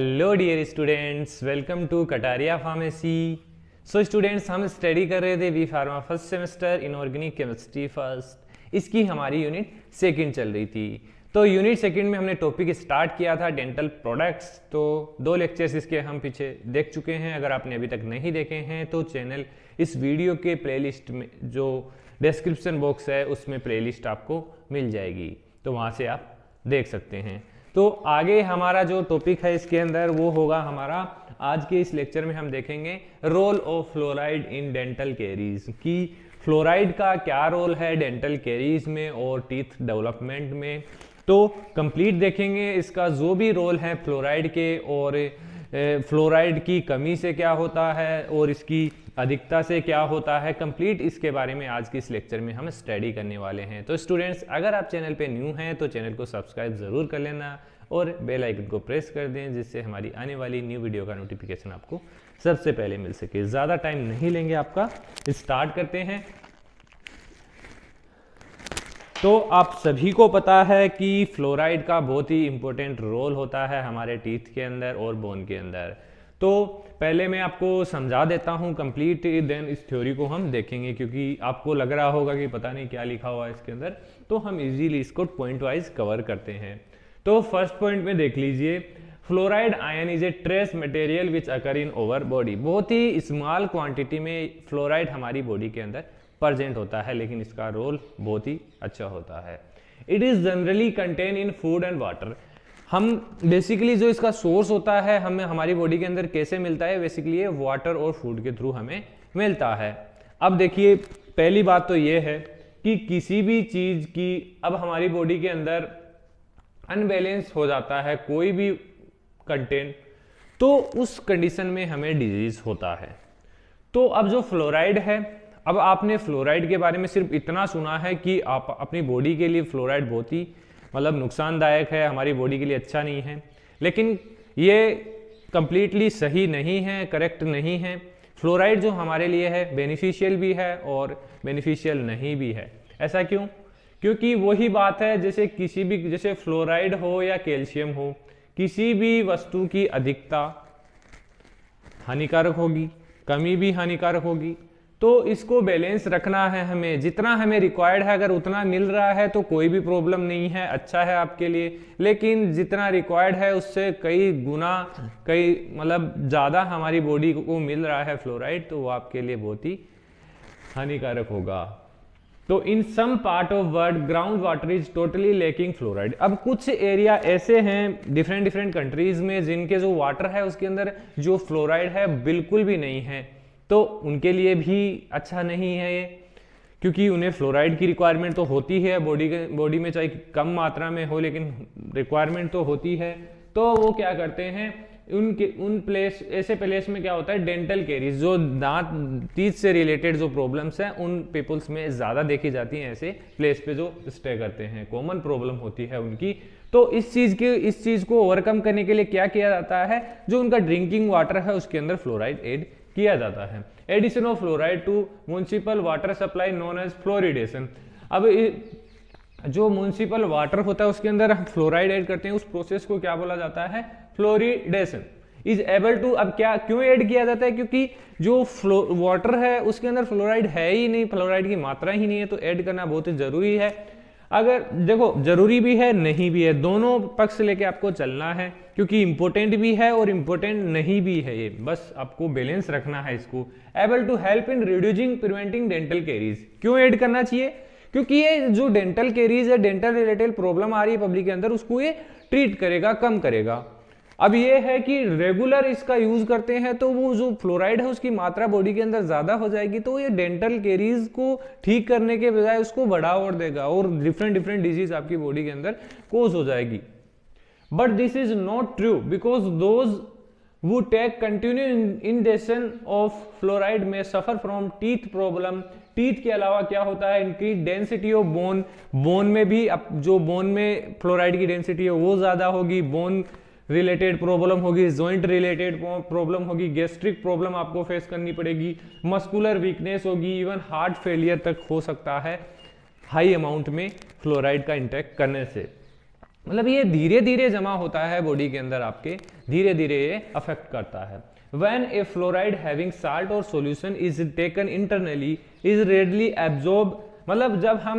Hello dear students, welcome to Kataria pharmacy. So students, हम study कर रहे थे B pharma first semester inorganic chemistry first. इसकी हमारी यूनिट सेकंड चल रही थी। तो यूनिट सेकंड में हमने टॉपिक स्टार्ट किया था डेंटल प्रोडक्ट्स। तो 2 लेक्चर्स इसके हम पीछे देख चुके हैं। अगर आपने अभी तक नहीं देखे हैं तो चैनल इस वीडियो के प्लेलिस्ट में जो डिस्क्रिप्शन बॉक्स है उसमें प्लेलिस्ट आपको मिल जाएगी, तो वहाँ से आप देख सकते हैं। तो आगे हमारा जो टॉपिक है इसके अंदर वो होगा हमारा आज के इस लेक्चर में हम देखेंगे role of fluoride in dental caries, कि फ्लोराइड का क्या रोल है डेंटल कैरीज में और टीथ डेवलपमेंट में। तो कंप्लीट देखेंगे इसका जो भी रोल है फ्लोराइड के, और फ्लोराइड की कमी से क्या होता है और इसकी अधिकता से क्या होता है। कंप्लीट इसके बारे में आज के इस लेक्चर में हम स्टडी करने वाले हैं। तो स्टूडेंट्स, अगर आप चैनल पे न्यू हैं तो चैनल को सब्सक्राइब ज़रूर कर लेना और बेल आइकन को प्रेस कर दें, जिससे हमारी आने वाली न्यू वीडियो का नोटिफिकेशन आपको सबसे पहले मिल सके। ज़्यादा टाइम नहीं लेंगे आपका, स्टार्ट करते हैं। तो आप सभी को पता है कि फ्लोराइड का बहुत ही इंपॉर्टेंट रोल होता है हमारे टीथ के अंदर और बोन के अंदर। तो पहले मैं आपको समझा देता हूँ कंप्लीट, देन इस थ्योरी को हम देखेंगे, क्योंकि आपको लग रहा होगा कि पता नहीं क्या लिखा हुआ है इसके अंदर। तो हम इजीली इसको पॉइंट वाइज कवर करते हैं। तो फर्स्ट पॉइंट में देख लीजिए, fluoride ion is a trace material which occur in over body. बहुत ही स्मॉल क्वांटिटी में फ्लोराइड हमारी बॉडी के अंदर प्रेजेंट होता है, लेकिन इसका रोल बहुत ही अच्छा होता है। It is generally contain in food and water. हम बेसिकली जो इसका सोर्स होता है हमें हमारी बॉडी के अंदर कैसे मिलता है, बेसिकली ये वाटर और फूड के थ्रू हमें मिलता है। अब देखिए, पहली बात तो ये है कि किसी भी चीज की अब हमारी बॉडी के अंदर अनबैलेंस हो जाता है कोई भी कंटेंट, तो उस कंडीशन में हमें डिजीज होता है। तो अब जो फ्लोराइड है, अब आपने फ्लोराइड के बारे में सिर्फ इतना सुना है कि आप अपनी बॉडी के लिए फ्लोराइड बहुत ही नुकसानदायक है, हमारी बॉडी के लिए अच्छा नहीं है, लेकिन ये कंप्लीटली सही नहीं है, करेक्ट नहीं है। फ्लोराइड जो हमारे लिए है बेनिफिशियल भी है और बेनिफिशियल नहीं भी है। ऐसा क्यों? क्योंकि वही बात है, जैसे किसी भी, जैसे फ्लोराइड हो या कैल्शियम हो, किसी भी वस्तु की अधिकता हानिकारक होगी, कमी भी हानिकारक होगी। तो इसको बैलेंस रखना है हमें, जितना हमें रिक्वायर्ड है अगर उतना मिल रहा है तो कोई भी प्रॉब्लम नहीं है, अच्छा है आपके लिए। लेकिन जितना रिक्वायर्ड है उससे कई गुना, कई ज़्यादा हमारी बॉडी को मिल रहा है फ्लोराइड, तो वो आपके लिए बहुत ही हानिकारक होगा। तो in some part of world ground water is totally lacking fluoride. अब कुछ एरिया ऐसे हैं डिफरेंट कंट्रीज में जिनके जो वाटर है उसके अंदर जो फ्लोराइड है बिल्कुल भी नहीं है, तो उनके लिए भी अच्छा नहीं है ये, क्योंकि उन्हें फ्लोराइड की रिक्वायरमेंट तो होती है बॉडी में, चाहे कम मात्रा में हो, लेकिन रिक्वायरमेंट तो होती है। तो वो क्या करते हैं, उन प्लेस, ऐसे प्लेस में क्या होता है, डेंटल कैरीज, जो दांत टीथ से रिलेटेड जो प्रॉब्लम्स हैं उन पीपल्स में ज़्यादा देखी जाती हैं, ऐसे प्लेस पे जो स्टे करते हैं, कॉमन प्रॉब्लम होती है उनकी। तो इस चीज़ को ओवरकम करने के लिए क्या किया जाता है, जो उनका ड्रिंकिंग वाटर है उसके अंदर फ्लोराइड एड किया जाता है। Addition of fluoride to municipal water supply known as fluoridation. अब जो म्युनिसिपल वाटर होता है उसके अंदर हम फ्लोराइड ऐड करते हैं, उस प्रोसेस को क्या बोला जाता है, फ्लोरिडेशन। इज एबल टू, अब क्या क्यों ऐड किया जाता है, क्योंकि जो वाटर है उसके अंदर फ्लोराइड है ही नहीं, फ्लोराइड की मात्रा ही नहीं है, तो ऐड करना बहुत ही जरूरी है। अगर देखो, जरूरी भी है नहीं भी है, दोनों पक्ष लेके आपको चलना है, क्योंकि इंपॉर्टेंट भी है और इंपॉर्टेंट नहीं भी है, ये बस आपको बैलेंस रखना है इसको। Able to help in reducing preventing dental caries. क्यों ऐड करना चाहिए, क्योंकि ये जो डेंटल कैरीज है, डेंटल रिलेटेड प्रॉब्लम आ रही है पब्लिक के अंदर, उसको ये ट्रीट करेगा, कम करेगा। अब ये है कि रेगुलर इसका यूज करते हैं तो वो जो फ्लोराइड है उसकी मात्रा बॉडी के अंदर ज्यादा हो जाएगी, तो ये डेंटल कैरीज को ठीक करने के बजाय उसको बढ़ावा देगा और डिफरेंट डिजीज आपकी बॉडी के अंदर कोज हो जाएगी। But this is not true, because those who take continuous ingestion of fluoride may suffer from teeth problem। Teeth के अलावा क्या होता है, increase density of bone, bone में भी जो बोन में फ्लोराइड की डेंसिटी है वो ज्यादा होगी, बोन रिलेटेड प्रॉब्लम होगी, जॉइंट रिलेटेड प्रॉब्लम होगी, गैस्ट्रिक प्रॉब्लम आपको फेस करनी पड़ेगी, मस्कुलर वीकनेस होगी, इवन हार्ट फेलियर तक हो सकता है हाई अमाउंट में फ्लोराइड का इंटेक करने से। मतलब ये धीरे धीरे जमा होता है बॉडी के अंदर, आपके धीरे धीरे ये अफेक्ट करता है। When a fluoride having salt or solution is taken internally is readily absorbed, मतलब जब हम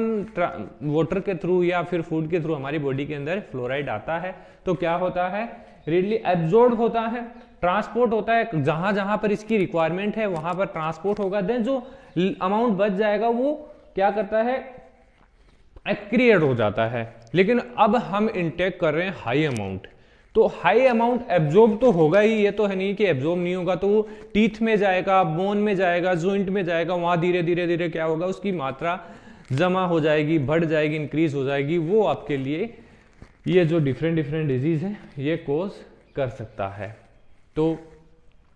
वाटर के थ्रू या फिर फूड के थ्रू हमारी बॉडी के अंदर फ्लोराइड आता है तो क्या होता है, readily absorbed होता है, ट्रांसपोर्ट होता है, जहां जहां पर इसकी रिक्वायरमेंट है वहां पर ट्रांसपोर्ट होगा, देन जो अमाउंट बच जाएगा वो क्या करता है, एक्रिएट हो जाता है। लेकिन अब हम इनटेक कर रहे हैं हाई अमाउंट, तो हाई अमाउंट एब्जॉर्ब तो होगा ही, ये तो है नहीं कि एब्जॉर्ब नहीं होगा, तो वो टीथ में जाएगा, बोन में जाएगा, जॉइंट में जाएगा, वहां धीरे धीरे धीरे क्या होगा, उसकी मात्रा जमा हो जाएगी, बढ़ जाएगी, इंक्रीज हो जाएगी, वो आपके लिए ये जो डिफरेंट डिफरेंट डिजीज है ये कोज कर सकता है। तो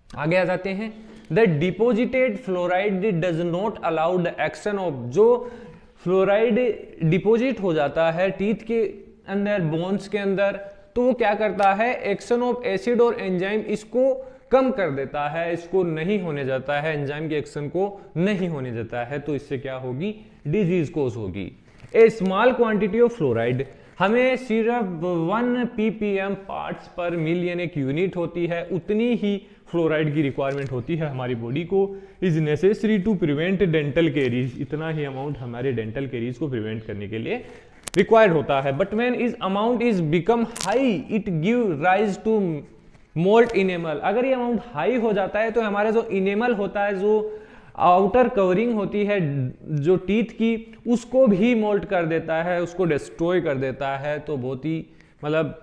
आगे आ जाते हैं, the deposited fluoride does not allow the action of, जो फ्लोराइड डिपोजिट हो जाता है टीथ के अंदर, बोन्स के अंदर, तो वो क्या करता है, एक्शन ऑफ एसिड और एंजाइम इसको कम कर देता है, इसको नहीं होने जाता है, एंजाइम के एक्शन को नहीं होने देता है, तो इससे क्या होगी, डिजीज कोज होगी। ए स्मॉल क्वांटिटी ऑफ फ्लोराइड, हमें सिर्फ 1 ppm पार्ट्स पर मिलियन एक यूनिट होती है, उतनी ही फ्लोराइड की रिक्वायरमेंट होती है हमारी बॉडी को, is necessary to prevent dental caries, इतना ही अमाउंट हमारे डेंटल कैरीज को प्रिवेंट करने के लिए रिक्वायर्ड होता है। But when is amount is become high it give rise to mottled enamel, अगर ये अमाउंट हाई हो जाता है तो हमारा जो इनेमल होता है, जो आउटर कवरिंग होती है जो टीथ की, उसको भी मोल्ट कर देता है, उसको डिस्ट्रॉय कर देता है, तो बहुत ही मतलब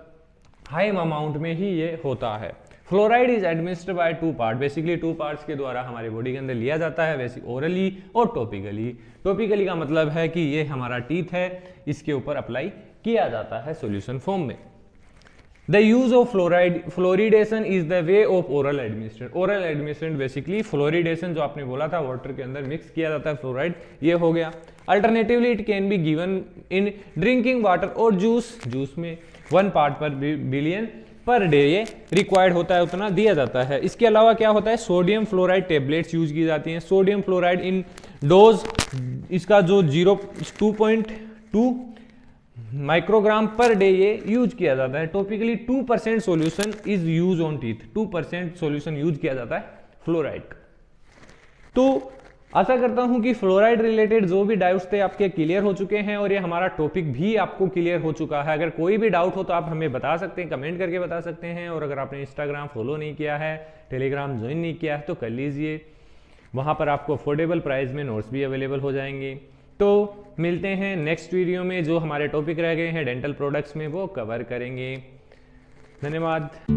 हाई अमाउंट में ही ये होता है। Fluoride is administered by 2 part, basically 2 parts के द्वारा हमारे बॉडी के अंदर लिया जाता है, बेसिक ओरली और टॉपिकली। टॉपिकली का मतलब है कि ये हमारा टीथ है, इसके ऊपर अप्लाई किया जाता है सॉल्यूशन फॉर्म में। The use of fluoridation is the way of oral administration, oral administration basically fluoridation जो आपने बोला था, वाटर के अंदर मिक्स किया जाता है फ्लोराइड, ये हो गया। Alternatively it can be given in drinking water और जूस में 1 पार्ट पर बिलियन पर डे ये रिक्वायर्ड होता है, उतना दिया जाता है। इसके अलावा क्या होता है, सोडियम फ्लोराइड टेबलेट्स यूज की जाती हैं, सोडियम फ्लोराइड इन डोज, इसका जो 2.2 माइक्रोग्राम पर डे ये यूज किया जाता है। Topically 2% solution is use on teeth, 2% solution use किया जाता है फ्लोराइड। तो आशा करता हूं कि फ्लोराइड रिलेटेड जो भी डाउट्स थे आपके क्लियर हो चुके हैं और ये हमारा टॉपिक भी आपको क्लियर हो चुका है। अगर कोई भी डाउट हो तो आप हमें बता सकते हैं, कमेंट करके बता सकते हैं, और अगर आपने इंस्टाग्राम फॉलो नहीं किया है, टेलीग्राम ज्वाइन नहीं किया है तो कर लीजिए, वहां पर आपको अफोर्डेबल प्राइस में नोट्स भी अवेलेबल हो जाएंगे। तो मिलते हैं नेक्स्ट वीडियो में, जो हमारे टॉपिक रह गए हैं डेंटल प्रोडक्ट्स में वो कवर करेंगे। धन्यवाद।